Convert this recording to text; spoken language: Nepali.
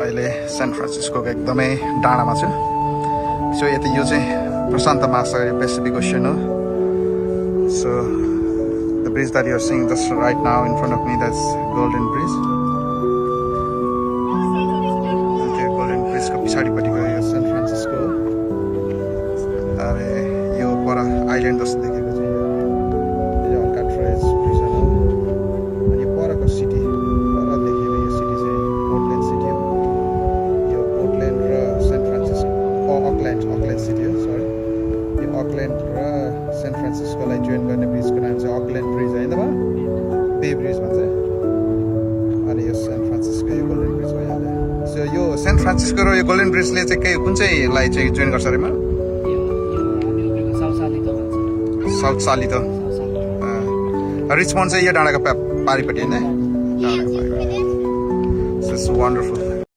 अहिले सान फ्रान्सिस्कोको एकदमै डाँडामा छु सो यति यो चाहिँ प्रशान्त महासागर पेसिफिक ओसन हो so the bridge that you are seeing just right now in front of me, that's Golden Bridge. Okay, Golden Bridge को पछाडिपट्टिको यो सान फ्रान्सिस्को अरे यो पर आइल्यान्ड जस्तो देखेको चाहिँ यो अल्काट्राज प्रिजन हो अनि परको सिटी पर देखेको यो सिटी चाहिँ पोर्टल्यान्ड सिटी हो यो पोर्टल्यान्ड र सान फ्रान्सिस्को अकल्यान्ड सिटी हो सरी यो अकल्यान्ड र सान फ्रान्सिस्कोलाई जोइन गर्ने ब्रिजको नाम चाहिँ अकल्यान्ड ब्रिज होइन त बे ब्रिज भन्छ अनि यो सान फ्रान्सिस्को यो गोल्डन ब्रिज भइहाल्यो सो यो सान फ्रान्सिस्को र यो गोल्डन ब्रिजले चाहिँ के कुन चाहिँलाई चाहिँ जोइन गर्छ अरेमा साउथ सालितो रिचमन्ड चाहिँ यो डाँडाको पारिपट्टि होइन डाँडाको पारिपट्टि सो इट्स वन्डरफुल